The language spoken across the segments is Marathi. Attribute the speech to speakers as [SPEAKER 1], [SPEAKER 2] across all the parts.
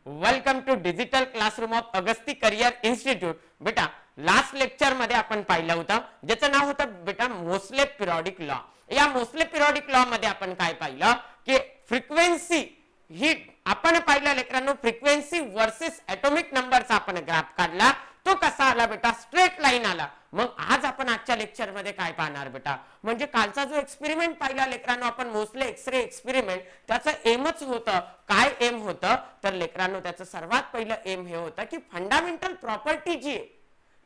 [SPEAKER 1] Welcome to digital classroom of Agasti career institute. बेटा लास्ट लेक्चर मध्ये आपण पाहिलं होतं ज्याचं नाव होतं बेटा मोस्ले पिरियडिक लॉ. या मोस्ले पिरियडिक लॉ मध्ये आपण काय पाहिलं की फ्रिक्वेन्सी ही आपण पाहिलं लेकरांनो, फ्रिक्वेन्सी वर्सेस ॲटॉमिक नंबरचा आपण ग्राफ काढला. तो कसा आला बेटा? स्ट्रेट लाईन आला. मग आज आपण आजच्या लेक्चर मध्ये काय पाहणार बेटा? म्हणजे कालचा जो एक्सपेरिमेंट पाहिला लेकरांनो आपण मोस्ले एक्सरे एक्सपेरिमेंट, त्याचं एमच होतं. काय एम होतं तर लेकरांनो त्याचं सर्वात पहिलं एम हे होतं की फंडामेंटल प्रॉपर्टी जी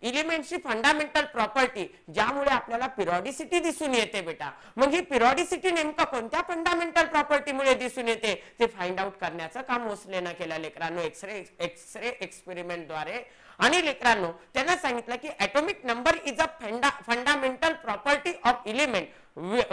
[SPEAKER 1] एलिमेंटची फंडामेंटल प्रॉपर्टी ज्यामुळे आपल्याला पिरियॉडिसिटी दिसून येते बेटा, मग ही पिरियॉडिसिटी नेमका कोणत्या फंडामेंटल प्रॉपर्टीमुळे दिसून येते ते फाइंड आउट करण्याचं काम मोस्लेनं केलं लेकरांनो एक्सरे एक्सपेरिमेंट द्वारे. आणि लेकरांनो त्यांना सांगितलं की atomic number is a fundamental property of element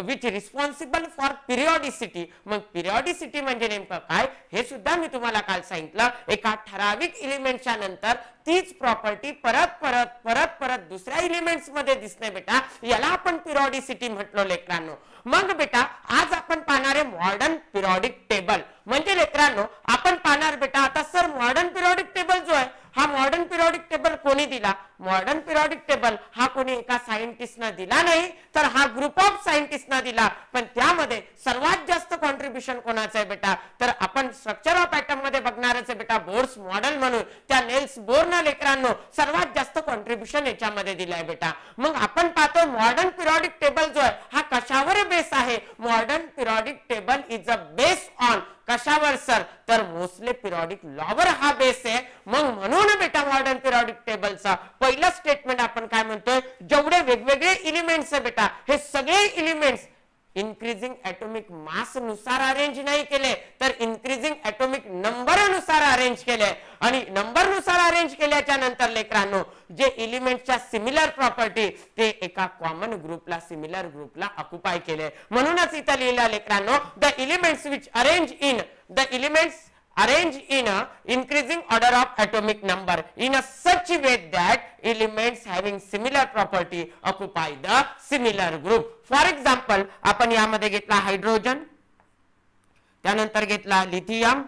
[SPEAKER 1] which responsible for periodicity. मग पिरियॉडिसिटी म्हणजे नेमकं काय हे सुद्धा मी तुम्हाला काल सांगितलं. एका ठराविक एलिमेंटच्या नंतर तीच प्रॉपर्टी परत परत परत परत दुसऱ्या एलिमेंट्स मध्ये दिसणे बेटा, याला आपण पिरियॉडिसिटी म्हटलो लेकरांनो. मग बेटा आज आपण पाहणार आहे मॉडर्न पिरियॉडिक टेबल. म्हणजे लेकरांनो आपण पाहणार बेटा आता सर मॉडर्न पिरियॉडिक टेबल जो आहे हा मॉडर्न पिरियॉडिक टेबल कोणी दिला? मॉडर्न पिरियॉडिक टेबल हा कोणी एका सायंटिस्टना दिला नाही, तर हा ग्रुप ऑफ सायंटिस्टना दिला. पण त्यामध्ये सर्वात जास्त कॉन्ट्रीब्युशन कोणाचं आहे बेटा? तर आपण स्ट्रक्चर ऑफ ॲटम मध्ये बघणारच आहे बेटा, बोर्स मॉडेल म्हणून. त्या नेल्स बोरना लेकरांनो सर्वात जास्त कॉन्ट्रीब्युशन याच्यामध्ये दिलाय बेटा. मग आपण पाहतो मॉडर्न पिरियॉडिक टेबल जो आहे हा कशावर बेस आहे? Modern periodic table is a base on कशावर सर? तर मोस्ले पिरियॉडिक लॉवर हा बेस आहे. मग म्हणून बेटा मॉडर्न पिरियॉडिक टेबलचा पहिलं स्टेटमेंट आपण काय म्हणतोय, जेवढे वेगवेगळे एलिमेंट्स आहे बेटा हे सगळे एलिमेंट्स इन्क्रीजिंग ॲटॉमिक मास नुसार अरेंज नाही केले, तर इन्क्रीजिंग ॲटॉमिक नंबर नुसार अरेंज केले. आणि नंबर नुसार अरेंज केल्याच्या नंतर लेकरांनो जे एलिमेंटच्या सिमिलर प्रॉपर्टी ते एका कॉमन ग्रुपला सिमिलर ग्रुपला ऑक्युपाय केले. म्हणूनच इथं लिहिलं लेकरांनो the elements which arrange in the elements arranged in a increasing order of atomic number in a such way that elements having similar property occupy the similar group. For example आपण यामध्ये घेतला हायड्रोजन, त्यानंतर घेतला लिथियम,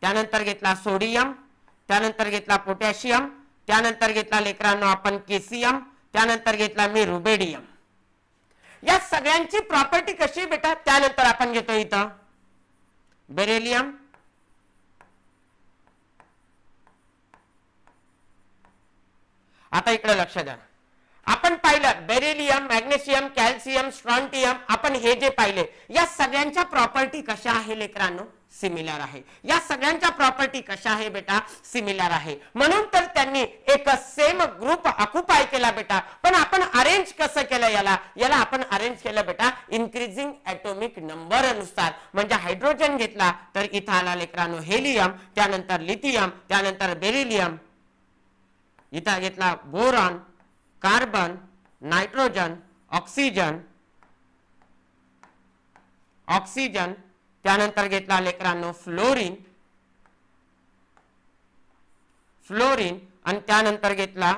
[SPEAKER 1] त्यानंतर घेतला सोडियम, त्यानंतर घेतला पोटॅशियम, त्यानंतर घेतला लेकरांनो आपण केसियम, त्यानंतर घेतला मी रुबेडियम. या सगळ्यांची प्रॉपर्टी कशी बेटा? त्यानंतर आपण घेतो इथं बेरिलियम, आता इकडे लक्ष द्या. आपण पाहिलं बेरिलियम, मॅग्नेशियम, कॅल्शियम, स्ट्रॉन्टियम, आपण हे जे पाहिले या सगळ्यांच्या प्रॉपर्टी कशा आहे लेकरांनो? सिमिलर आहे. या सगळ्यांच्या प्रॉपर्टी कशा आहे बेटा? सिमिलर आहे. म्हणून तर त्यांनी एक सेम ग्रुप ऑक्युपाय केला बेटा. पण आपण अरेंज कसं केलं याला आपण अरेंज केलं बेटा इन्क्रीजिंग ॲटॉमिक नंबर नुसार. म्हणजे हायड्रोजन घेतला तर इथं आला लेकरांनो हेलियम, त्यानंतर लिथियम, त्यानंतर बेरिलियम, इथं घेतला बोरॉन, कार्बन, नायट्रोजन, ऑक्सिजन, त्यानंतर घेतला लेकरांनो फ्लोरीन, आणि त्यानंतर घेतला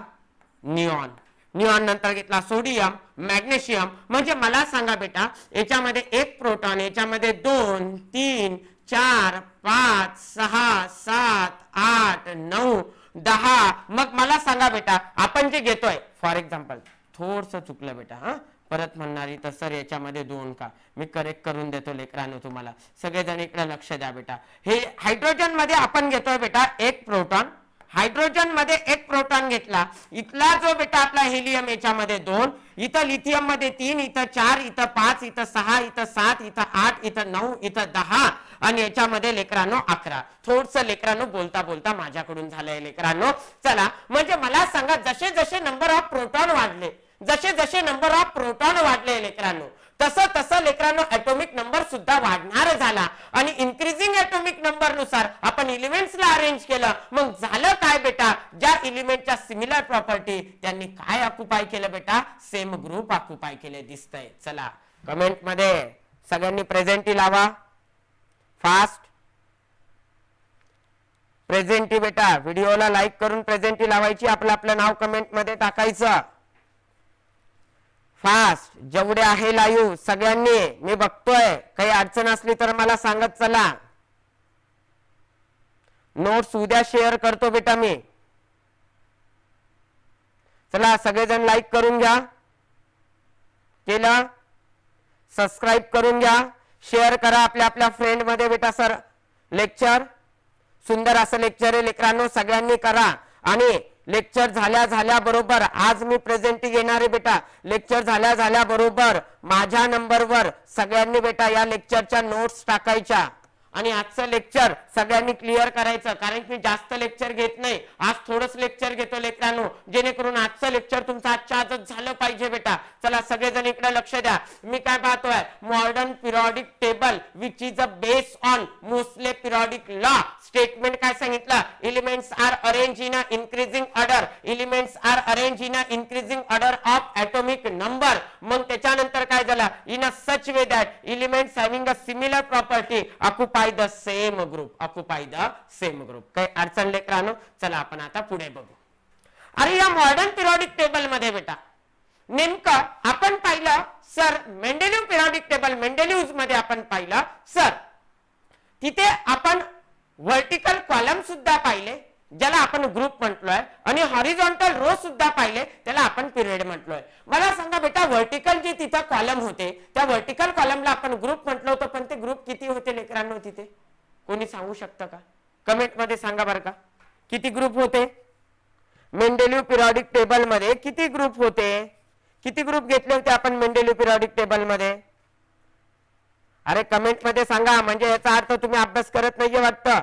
[SPEAKER 1] निऑन नंतर घेतला सोडियम, मॅग्नेशियम. म्हणजे मला सांगा बेटा याच्यामध्ये एक प्रोटॉन, याच्यामध्ये 2, 3, 4, 5, 6, 7, 8, 9, 10. मग मला सांगा बेटा आपण जे घेतोय फॉर एक्झाम्पल थोडस चुकलं बेटा, हा परत म्हणणारी तर सर याच्यामध्ये 2 का? मी करेक्ट करून देतो लेकरांनो तुम्हाला. सगळेजण इकडे लक्ष द्या बेटा. हे हायड्रोजन मध्ये आपण घेतोय बेटा एक प्रोटॉन, हायड्रोजन मध्ये एक प्रोटॉन घेतला. इथला जो बेटा आपला हेलियम याच्यामध्ये 2, इथं लिथियम मध्ये 3, इथं 4, इथं 5, इथं 6, इथं 7, इथं 8, इथं 9, इथं 10 आणि याच्यामध्ये लेकरांनो 11. थोडस लेकरांनो बोलता बोलता माझ्याकडून झालंय लेकरांनो. चला म्हणजे मला सांगा जसे जसे नंबर ऑफ प्रोटॉन वाढले, जसे जसे नंबर ऑफ प्रोटॉन वाढले लेकरांनो तसं तसं लेकरांनो ॲटॉमिक नंबर सुद्धा वाढणार झाला. आणि इन्क्रीजिंग ॲटॉमिक नंबर नुसार आपण एलिमेंट्सला अरेंज केलं. मग झालं काय बेटा? ज्या एलिमेंटच्या सिमिलर प्रॉपर्टी त्यांनी काय ऑक्युपाय केलं बेटा? सेम ग्रुप ऑक्युपाय केले दिसतंय. चला कमेंट मध्ये सगळ्यांनी प्रेझेंटी लावा फास्ट. प्रेझेंटी बेटा व्हिडिओला लाईक करून प्रेझेंटी लावायची, आपलं आपलं नाव कमेंट मध्ये टाकायचं फास्ट. जेवढे आहे लाईव्ह सगळ्यांनी मी बघतोय, काही अडचण असली तर मला सांगत चला. नोट्स उद्या शेअर करतो बेटा मी. चला सगळेजण लाईक करून घ्या. केलं? सबस्क्राईब करून घ्या, शेअर करा आपल्या आपल्या फ्रेंड मध्ये बेटा. सर लेक्चर सुंदर असं लेक्चर आहे लेकरांनो, सगळ्यांनी करा. आणि लेक्चर झाल्या बरोबर आज मी प्रेझेंटी घेणार आहे बेटा. लेक्चर झाल्या बरोबर माझ्या नंबरवर सगळ्यांनी बेटा या लेक्चरच्या नोट्स टाकायच्या आणि आजचं लेक्चर सगळ्यांनी क्लिअर करायचं. कारण की जास्त लेक्चर घेत नाही, आज थोडंच लेक्चर घेतो लेकरांनो, जेणेकरून आजचं लेक्चर तुमचं आजच्या आजच झालं पाहिजे बेटा. चला सगळेजण इकडे लक्ष द्या. मी काय पाहतोय, modern periodic table which is a base on Moseley periodic law. Statement काय सांगितलं, elements are arrange in a increasing order. Elements are arrange in a increasing order of atomic number. मग त्याच्यानंतर काय झालं, in a such way that elements having a similar property occupy the same group. Occupy the same group. काही अडचण लेकरांनो? चला आपण आता पुढे बघू. अरे या मॉडर्न पिरियडिक टेबल मध्ये बेटा नेमकं आपण पाहिलं सर, मेंडेलिव्ह पिरियडिक टेबल मेंडेलिव्ह मध्ये आपण पाहिलं सर, तिथे आपण व्हर्टिकल कॉलम सुद्धा पाहिले ज्याला आपण ग्रुप म्हटलोय, आणि हॉरिझॉन्टल रो सुद्धा पाहिले त्याला आपण पिरियड म्हटलोय. मला सांगा बेटा, व्हर्टिकल जे तिथं कॉलम होते त्या व्हर्टिकल कॉलमला आपण ग्रुप म्हटलं होतं, पण ते ग्रुप किती होते लेकरांनो तिथे? कोणी सांगू शकतं का? कमेंट मध्ये सांगा बरं का, किती ग्रुप होते मेंडेलिव्ह पिरियडिक टेबल मध्ये? किती ग्रुप होते? किती ग्रुप घेतले होते आपण मेंडेलिव्ह पिरियडिक टेबल मध्ये? अरे कमेंट मध्ये सांगा, म्हणजे याचा अर्थ तुम्ही अभ्यास करत नाहीये वाटतं.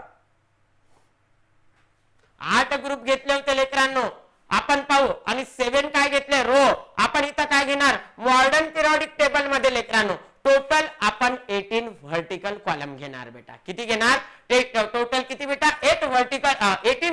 [SPEAKER 1] 8 ग्रुप घेतले होते लेकरांनो आपण पाहू, आणि 7 काय घेतले? रो. आपण इथं काय घेणार? मॉडर्न पिरियडिक टेबल मध्ये लेकरांनो टोटल आपण 18 व्हर्टिकल कॉलम घेणार बेटा. किती घेणार? टोटल किती बेटा? 18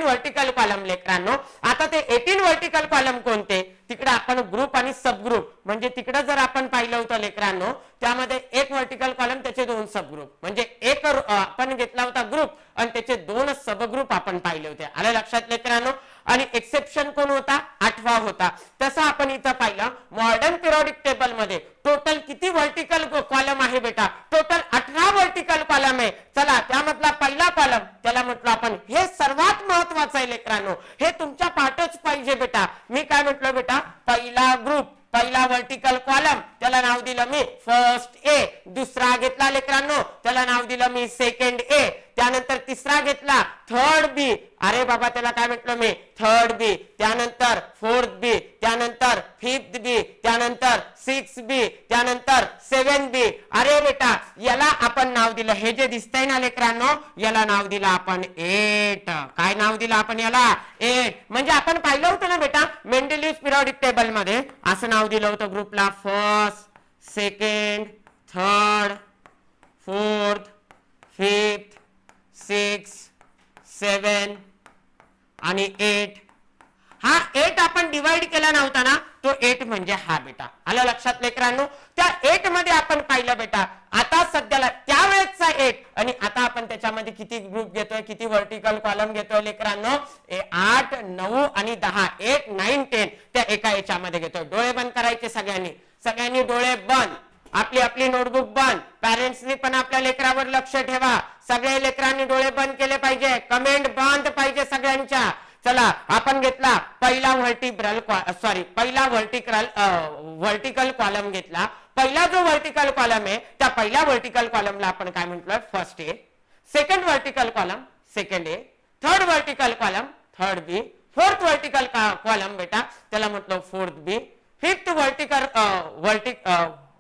[SPEAKER 1] व्हर्टिकल कॉलम लेकरांनो. आता ते 18 व्हर्टिकल कॉलम कोणते? तिकडे आपण ग्रुप आणि सबग्रुप, म्हणजे तिकडे जर आपण पाहिलं होतं लेकरांनो, त्यामध्ये एक व्हर्टिकल कॉलम त्याचे 2 सबग्रुप, म्हणजे एक आपण घेतला होता ग्रुप आणि त्याचे 2 सबग्रुप आपण पाहिले होते. आलं लक्षात लेकरांनो? आणि एक्सेप्शन कोण होता? 8वा होता. तसं आपण इथं पाहिलं मॉडर्न पिरियडिक टेबल मध्ये टोटल किती व्हर्टिकल कॉलम आहे बेटा? टोटल 18 व्हर्टिकल कॉलम आहे. चला त्यामधला पहिला कॉलम त्याला म्हटलं आपण, हे सर्वात महत्वाचं आहे लेकरांनो, हे तुमच्या पाठच पाहिजे बेटा. मी काय म्हटलं बेटा? पहिला ग्रुप, पहिला व्हर्टिकल कॉलम त्याला नाव दिलं मी फर्स्ट ए. दुसरा घेतला लेकरांनो त्याला नाव दिलं मी सेकंड ए. त्यानंतर तिसरा घेतला थर्ड बी. अरे बाबा त्याला काय म्हटलं मी? थर्ड बी. त्यानंतर फोर्थ बी. त्यानंतर फिफ्थ बी. त्यानंतर 6 बी. त्यानंतर 7 बी. अरे बेटा याला आपण नाव दिलं, हे जे दिसतंय ना लेकरांनो, याला नाव दिलं आपण 8. काय नाव दिलं आपण याला? 8. म्हणजे आपण पाहिलं होतं ना बेटा मेंडेलिव्ह पिरियडिक टेबल मध्ये असं नाव दिलं होतं ग्रुपला first, second, third, fourth, fifth, 6, 7 आणि 8. हा 8 आपण डिवाइड केला नव्हता ना, तो 8 म्हणजे हा बेटा. आलं लक्षात लेकरांनो? त्या 8 मध्ये आपण पाहिलं बेटा आता सध्याला त्यावेळेसचा 8 आणि आता आपण त्याच्यामध्ये किती ग्रुप घेतोय, किती व्हर्टिकल कॉलम घेतोय लेकरांनो? 8, 9 आणि 10. 8, 9, 10 त्या एका याच्यामध्ये घेतोय. डोळे बंद करायचे सगळ्यांनी. सगळ्यांनी डोळे बंद. आपली आपली नोटबुक बंद. पॅरेंट्सनी पण आपल्या लेकरावर लक्ष ठेवा. सगळे लेकरांनी डोळे बंद केले पाहिजे. कमेंट बंद पाहिजे सगळ्यांच्या. चला आपण घेतला पहिला व्हर्टिकल कॉलम घेतला. पहिला जो व्हर्टिकल कॉलम आहे त्या पहिल्या व्हर्टिकल कॉलमला आपण काय म्हटलं? First A. Second vertical column second A. Third vertical column third B. Fourth vertical column बेटा त्याला म्हटलं fourth B. Fifth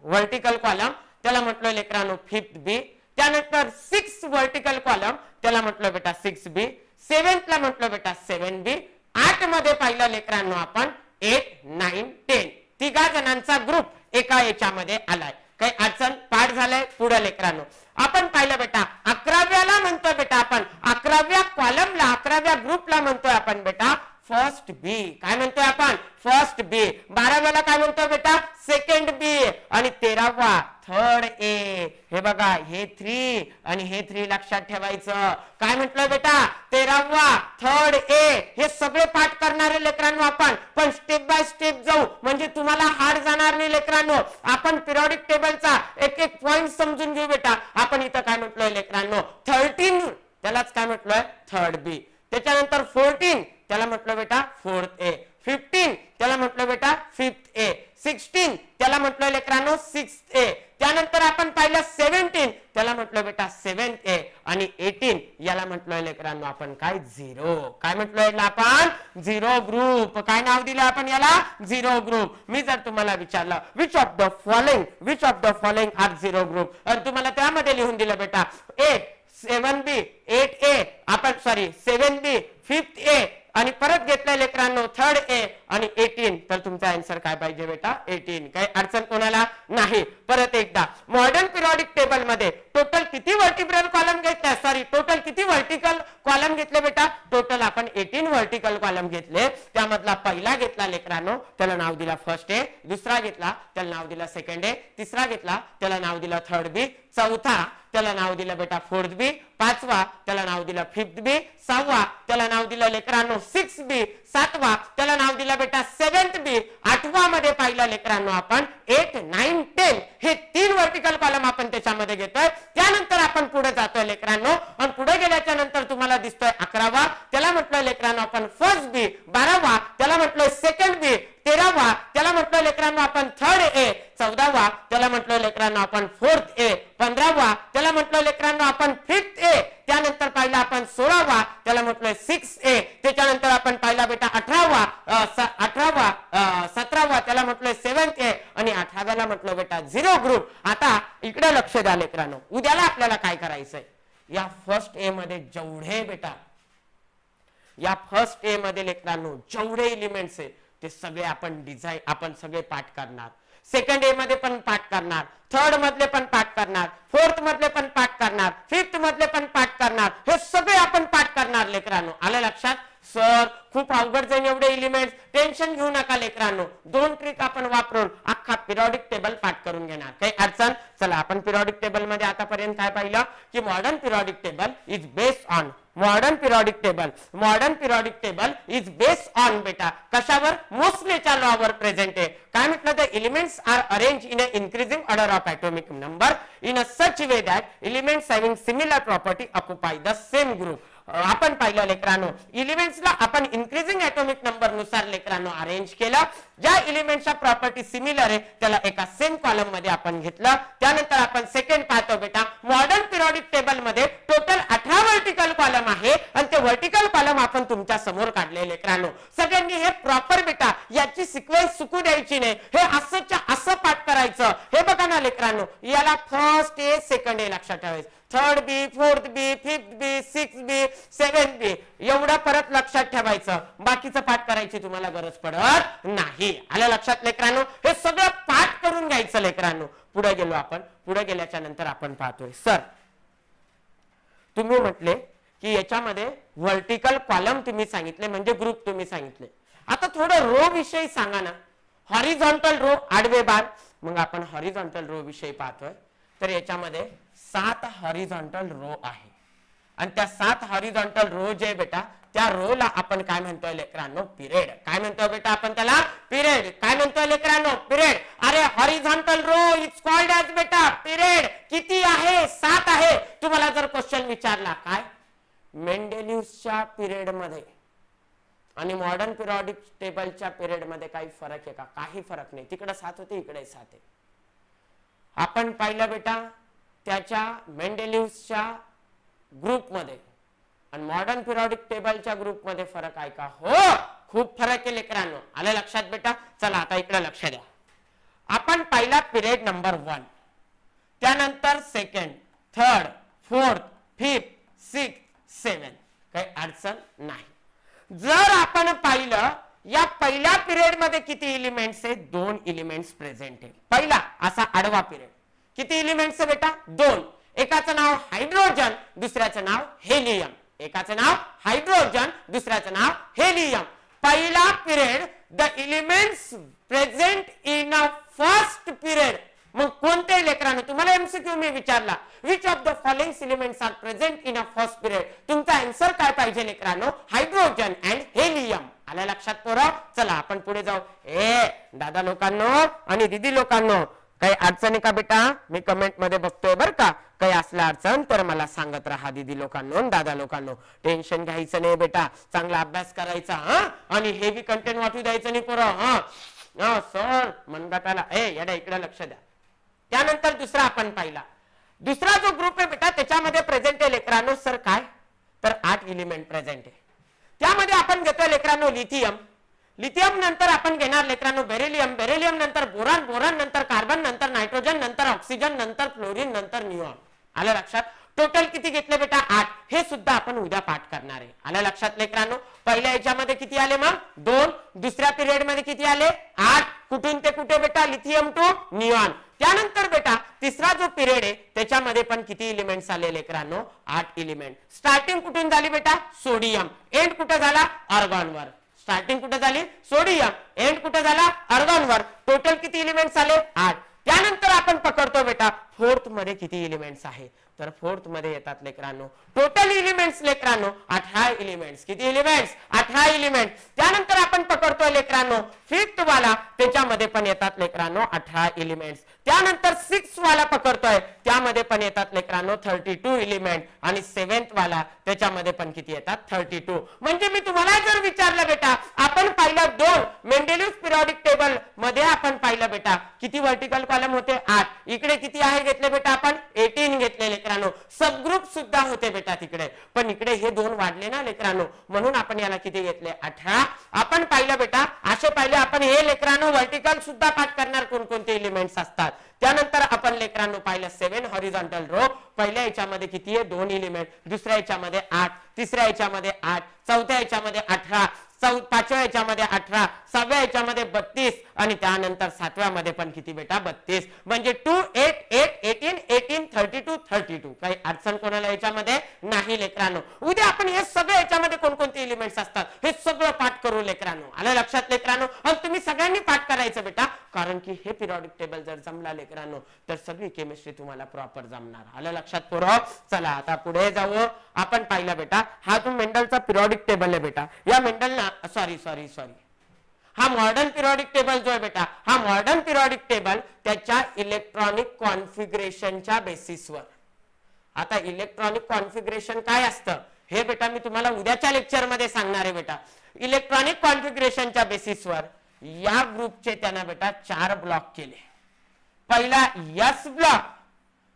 [SPEAKER 1] vertical column त्याला म्हटलं लेकरांनो फिफ्थ बी. त्यानंतर 6 व्हर्टिकल कॉलम त्याला म्हटलं बेटा 6 बी. 7th ला म्हटलं बेटा 7 बी. 8 मध्ये पाहिलं लेकरांनो आपण 8, 9, 10 तिघा जणांचा ग्रुप एका याच्यामध्ये आलाय. काही अडचण? पाठ झालंय. पुढे लेकरांनो आपण पाहिलं बेटा 11व्याला म्हणतोय बेटा आपण 11व्या कॉलमला 11व्या ग्रुपला म्हणतोय आपण बेटा फर्स्ट बी. काय म्हणतोय आपण? फर्स्ट बी. 12व्याला काय म्हणतोय बेटा? सेकंड बी. आणि 13वा थर्ड ए. हे बघा हे 3 आणि हे 3 लक्षात ठेवायचं. काय म्हटलं बेटा? 13वा थर्ड ए. हे सगळे पाठ करणारे लेकरांनो आपण, पण स्टेप बाय स्टेप जाऊ म्हणजे तुम्हाला हार्ड जाणार नाही लेकरांनो. आपण पिरियडिक टेबलचा एक एक पॉइंट समजून घेऊ बेटा. आपण इथं काय म्हटलोय लेकरांनो 13 त्यालाच काय म्हटलोय थर्ड बी. त्याच्यानंतर 14 त्याला म्हटलं बेटा फोर्थ ए. 15 त्याला म्हटलं बेटा फिफ्थ ए. 16 त्याला म्हटलं लेकरांनो सिक्स्थ ए. त्यानंतर आपण पाहिलं 17 त्याला म्हटलं बेटा सेव्हन्थ ए. आणि 18 याला म्हटलं लेकरांनो आपण काय झिरो. काय म्हटलं याला आपण झिरो ग्रुप. काय नाव दिलं आपण याला झिरो ग्रुप. मी जर तुम्हाला विचारलं which of the following are zero group, आणि तुम्हाला त्यामध्ये लिहून दिलं बेटा 8 7B 8A आपण सॉरी 7B 5th A आणि परत घेतलं लेकरांनो थर्ड ए आणि 18, तर तुमचा आन्सर काय पाहिजे बेटा 18. काही अडचण कोणाला नाही. परत एकदा मॉडर्न पिरियडिक टेबल मध्ये टोटल किती वर्टिब्रल कॉलम घेतले, सॉरी टोटल किती वर्टिकल कॉलम घेतले बेटा, टोटल आपण 18 वर्टिकल कॉलम घेतले. त्यामधला पहिला घेतला लेकरांनो त्याला नाव दिला फर्स्ट ए, दुसरा घेतला त्याला नाव दिला सेकंड ए, तिसरा घेतला त्याला नाव दिला थर्ड बी, चौथा त्याला नाव दिलं बेटा फोर्थ बी, पाचवा त्याला नाव दिलं फिफ्थ बी, सहावा त्याला नाव दिलं लेकरांनो सिक्स बी, सातवा त्याला नाव दिलं बेटा सेव्हन्थ बी, आठवा मध्ये पाहिलं लेकरांनो आपण 8 9 10 हे 3 वर्टिकल कॉलम आपण त्याच्यामध्ये घेतोय. त्यानंतर आपण पुढे जातोय लेकरांनो, आणि पुढे गेल्याच्या नंतर तुम्हाला दिसतोय 11वा त्याला म्हटलं लेकरांनो आपण फर्स्ट बी, 12वा त्याला म्हटलं सेकंड बी, 13वा त्याला म्हटलं लेकरांनो आपण थर्ड ए, 14वा त्याला म्हटलं लेकरांनो आपण फोर्थ ए, 15वा त्याला म्हटलं लेकरांनो आपण फिफ्थ ए, त्यानंतर पाहिला आपण 16वा त्याला म्हटलं 6 ए, त्याच्यानंतर आपण पाहिला बेटा 18वा 17वा त्याला म्हटलं 7th ए, आणि 18व्याला म्हटलं बेटा झिरो ग्रुप. आता इकडे लक्ष द्या लेकरांनो, उद्याला आपल्याला काय करायचंय, या फर्स्ट ए मध्ये जेवढे बेटा या फर्स्ट ए मध्ये लेकरांनो जेवढे एलिमेंट्स आहे ते सगळे आपण सगळे पाठ करणार. सेकंड ए मध्ये पण पाठ करणार, थर्ड मधले पण पाठ करणार, फोर्थ मधले पण पाठ करणार, फिफ्थ मधले पण पाठ करणार, हे सगळे आपण पाठ करणार लेकरांनो. आलं लक्षात. सर खूप अवघड जाईल एवढे एलिमेंट्स, टेन्शन घेऊ नका लेकरांनो. 2 ट्रिक आपण वापरून अख्खा पिरियडिक टेबल पाठ करून घेणार. काही अडचण. चला आपण पिरियडिक टेबल मध्ये आतापर्यंत काय पाहिलं की modern periodic table is based on modern periodic table is based on बेटा कशावर, मोस्लेच्या लॉवर प्रेझेंट आहे. काय म्हटलं, the elements are arrange in a increasing order of atomic number in a such way that elements having similar property occupy the same group. आपण पाहिलं लेकरांनो एलिमेंट्सला आपण इन्क्रीजिंग ॲटॉमिक नंबर नुसार लेकरांनो अरेंज केलं. ज्या एलिमेंटच्या प्रॉपर्टी सिमिलर आहे त्याला एका सेम कॉलम मध्ये आपण घेतलं. त्यानंतर आपण सेकंड पाहतो बेटा मॉडर्न पिरियडिक टेबल मध्ये टोटल 18 वर्टिकल कॉलम आहे, आणि ते वर्टिकल कॉलम आपण तुमच्या समोर काढले लेकरांनो. सगळ्यांनी हे प्रॉपर बेटा याची सिक्वेन्स चुकू द्यायची नाही, हे असंच्या असं पाठ करायचं. हे बघा ना लेकरांनो, याला फर्स्ट ए सेकंड ए लक्षात ठेवायचं, third B, fourth B, fifth बी, सिक्स्थ बी, सेव्हन्थ बी, एवढं परत लक्षात ठेवायचं. बाकीचं पाठ करायची तुम्हाला गरज पडत नाही. आलं लक्षात लेकरांनो. हे सगळं पाठ करून घ्यायचं लेकरांनो. पुढे गेलो आपण. पुढे गेल्याच्या नंतर आपण पाहतोय सर तुम्ही म्हटले की याच्यामध्ये व्हर्टिकल कॉलम तुम्ही सांगितले म्हणजे ग्रुप तुम्ही सांगितले. आता थोडं रो विषयी सांगा ना. हॉरिझॉन्टल रो आडवे बार, मग आपण हॉरिझॉन्टल रो विषयी पाहतोय. तर याच्यामध्ये 7 हॉरिझॉन्टल रो आहे, आणि त्या 7 हॉरिझॉन्टल रो जे बेटा त्या रो ला आपण काय म्हणतोय लेकरांनो, पिरियड. काय म्हणतोय बेटा आपण त्याला, पिरियड. काय म्हणतोय लेकरांनो, पिरियड. अरे horizontal row is called as बेटा पिरियड. किती आहे, 7 आहे. तुम्हाला जर क्वेश्चन विचारला काय मेंडेलिव्हच्या पिरियड मध्ये आणि मॉडर्न पिरियडिक टेबलच्या पिरियड मध्ये काही फरक आहे का, काही फरक नाही. तिकडे 7 होते, इकडे 7 आहे. आपण पाहिलं बेटा त्याच्या मेंडेलिव्हच्या ग्रुप मध्ये आणि मॉडर्न पिरियडिक टेबलच्या ग्रुप मध्ये फरक आहे का, हो खूप फरक आहे लेकरांनो. आलं लक्षात बेटा. चला आता इकडे लक्ष द्या. आपण पहिला पिरियड नंबर 1, त्यानंतर second, third, fourth, fifth, sixth, seventh, काही अडचण नाही. जर आपण पाहिलं या पहिल्या पिरियड मध्ये किती एलिमेंट्स आहेत, 2 एलिमेंट्स प्रेझेंट आहे. पहिला असा आडवा पिरियड, किती एलिमेंट्स आहे बेटा, 2. एकाचं नाव हायड्रोजन, दुसऱ्याचं नाव हेलियम. एकाचं नाव हायड्रोजन, दुसऱ्याचं नाव हेलियम. पहिला period the elements present in a first period. मग कोणते लेकरांनो, तुम्हाला एमसीक्यू मी विचारला which of the following elements are present in a first period. तुमचा आन्सर काय पाहिजे लेकरांनो, हायड्रोजन अँड हेलियम. आल्या लक्षात पोरं. चला आपण पुढे जाऊ. दादा लोकांनो आणि दीदी लोकांनो, काही अडचणी का बेटा? मी कमेंट मध्ये बघतोय बरं का. काही असल्या अडचण तर मला सांगत राहा दीदी लोकांनो, दादा लोकांनो. टेन्शन घ्यायचं नाही बेटा, चांगला अभ्यास करायचा हा, आणि हेवी कंटेंट वाटू द्यायचं नाही पोरं. हा सर मनगटाला येडा इकडे लक्ष द्या. त्यानंतर दुसरा आपण पाहिला, दुसरा जो ग्रुप आहे बेटा त्याच्यामध्ये प्रेझेंट आहे लेकरांनो सर काय, तर 8 एलिमेंट प्रेझेंट आहे. त्यामध्ये आपण घेतोय लेकरांनो लिथियम, लिथियम नंतर आपण घेणार लेकरांनो बेरिलियम, बेरिलियम नंतर बोरॉन, बोरॉन नंतर कार्बन, नंतर नायट्रोजन, नंतर ऑक्सिजन, नंतर फ्लोरीन, नंतर निऑन. आलं लक्षात? टोटल किती घेतले बेटा? 8. हे सुद्धा आपण उद्या पाठ करणार आहे. आलं लक्षात लेकरांनो? पहिल्या याच्यामध्ये किती आले मग? 2. दुसऱ्या पिरियड मध्ये किती आले? 8. कुठून ते कुठे बेटा? Lithium to neon. त्यानंतर बेटा तिसरा जो पिरियड आहे त्याच्यामध्ये पण किती एलिमेंट्स आले लेकरांनो? 8 एलिमेंट. स्टार्टिंग कुठून झाली बेटा? सोडियम. एंड कुठे झाला? आर्गॉन वर. स्टार्टिंग कुठे झाली? सोडियम. एंड कुठे झाला? आर्गॉन वर. टोटल किती एलिमेंट्स आले? 8. त्यानंतर आपण पकडतो बेटा फोर्थ मध्ये किती एलिमेंट्स आहे, तर फोर्थ मध्ये येतात लेकरांनो टोटल एलिमेंट्स लेकरांनो 18 एलिमेंट्स. किती एलिमेंट्स? 18 एलिमेंट. त्यानंतर आपण पकडतो लेकरांनो फिफ्थ वाला, त्याच्यामध्ये पण येतात लेकरांनो 18 एलिमेंट्स. त्यानंतर 6 वाला पकडतोय, त्यामध्ये पण येतात लेकरांनो 32 एलिमेंट. आणि 7th वाला त्याच्यामध्ये पण किती येतात? 32. म्हणजे मी तुम्हाला जर विचारलं बेटा, आपण पाहिलं 2 मेंडेलिव्ह पिरियडिक टेबल मध्ये आपण पाहिलं बेटा किती व्हर्टिकल कॉलम होते? 8. इकडे किती आहे घेतले बेटा? आपण 18 घेतले लेकरांनो. सब ग्रुप सुद्धा होते बेटा तिकडे, पण इकडे हे 2 वाढले ना लेकरांनो, म्हणून आपण याला किती घेतले? 18. आपण पाहिलं बेटा असे पाहिले आपण हे लेकरांनो व्हर्टिकल सुद्धा पाठ करणार कोणकोणते एलिमेंट्स असतात. त्यानंतर आपण लेकरांनो पाहिलं 7 हॉरिझॉन्टल रो. पहिल्या याच्यामध्ये किती आहे? 2 एलिमेंट. दुसऱ्या याच्यामध्ये 8, तिसऱ्या याच्यामध्ये 8, चौथ्या याच्यामध्ये 18, पाचव्या याच्यामध्ये 18, 6व्या याच्यामध्ये 32, आणि त्यानंतर 7व्या मध्ये पण किती बेटा? 32. म्हणजे 2 8 8 18 18 32 32. काही अडचण कोणाला याच्यामध्ये नाही लेकरांनो. उद्या आपण हे सगळे याच्यामध्ये कोणकोणते एलिमेंट्स असतात हे सगळं पाठ करू लेकरांनो. आलं लक्षात लेकरांनो? आणि तुम्ही सगळ्यांनी पाठ करायचं बेटा, कारण की हे पिरियडिक टेबल जर जमला लेकरांनो तर सगळी केमिस्ट्री तुम्हाला प्रॉपर जमणार. आलं लक्षात पोरं? चला आता पुढे जाऊ. आपण पाहिलं बेटा हा जो मेंडलचा पिरियडिक टेबल आहे बेटा, या मेंडलना सॉरी हा मॉडर्न पिरियडिक टेबल जो आहे बेटा, हा मॉडर्न पिरियडिक टेबल त्याच्या इलेक्ट्रॉनिक कॉन्फिगरेशनच्या बेसिसवर. आता इलेक्ट्रॉनिक कॉन्फिगरेशन काय असतं हे बेटा मी तुम्हाला उद्याच्या लेक्चर मध्ये सांगणार आहे बेटा. इलेक्ट्रॉनिक कॉन्फिगरेशनच्या बेसिसवर या ग्रुपचे त्यांना बेटा 4 ब्लॉक केले. पहिला एस ब्लॉक,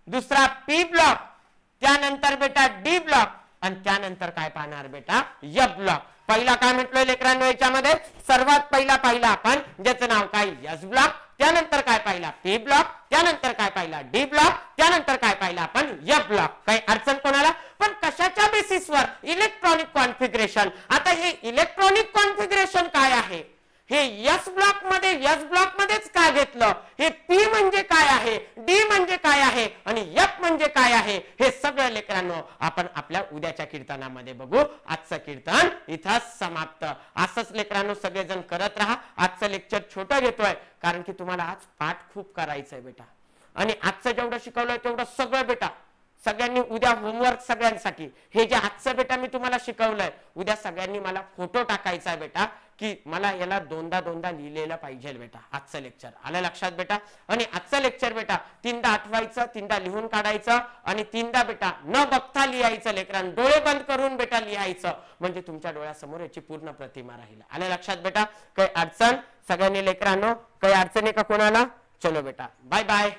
[SPEAKER 1] दुसरा पी ब्लॉक, त्यानंतर बेटा डी ब्लॉक, आणि त्यानंतर काय पाहणार बेटा? F block. पहिला काय म्हटलोय लेकरांनो याच्यामध्ये? सर्वात पहिला पाहिला आपण ज्याचं नाव काय? S block. त्यानंतर काय पाहिला? P block. त्यानंतर काय पाहिला? D block. त्यानंतर काय पाहिला आपण? F block. काही अडचण कोणाला? पण कशाच्या बेसिसवर? Electronic configuration. आता हे इलेक्ट्रॉनिक कॉन्फिगरेशन काय आहे हे एस ब्लॉक मध्येच का घेतलं? हे पी म्हणजे काय आहे, डी म्हणजे काय आहे, आणि एफ म्हणजे काय आहे, हे सगळं लेकरांनो आपण आपल्या उद्याच्या कीर्तनामध्ये बघू. आजचं कीर्तन इथं समाप्त. असंच लेकरांनो सगळेजण करत राहा. आजचं लेक्चर छोटं घेतोय कारण की तुम्हाला आज पाठ खूप करायचंय बेटा, आणि आजचं जेवढं शिकवलंय तेवढं सगळं बेटा सगळ्यांनी उद्या होमवर्क सगळ्यांसाठी. हे जे आजचं बेटा मी तुम्हाला शिकवलंय उद्या सगळ्यांनी मला फोटो टाकायचा आहे बेटा, की मला याला दोनदा लिहिलेलं पाहिजे बेटा आजचं लेक्चर. आलं लक्षात बेटा? आणि आजचं लेक्चर बेटा 3दा आठवायचं, 3दा लिहून काढायचं, आणि 3दा बेटा न बघता लिहायचं लेकरांनो. डोळे बंद करून बेटा लिहायचं, म्हणजे तुमच्या डोळ्यासमोर याची पूर्ण प्रतिमा राहील. आलं लक्षात बेटा? काही अडचण सगळ्यांनी लेकरांनो? काही अडचण आहे का कोणाला? चलो बेटा बाय बाय.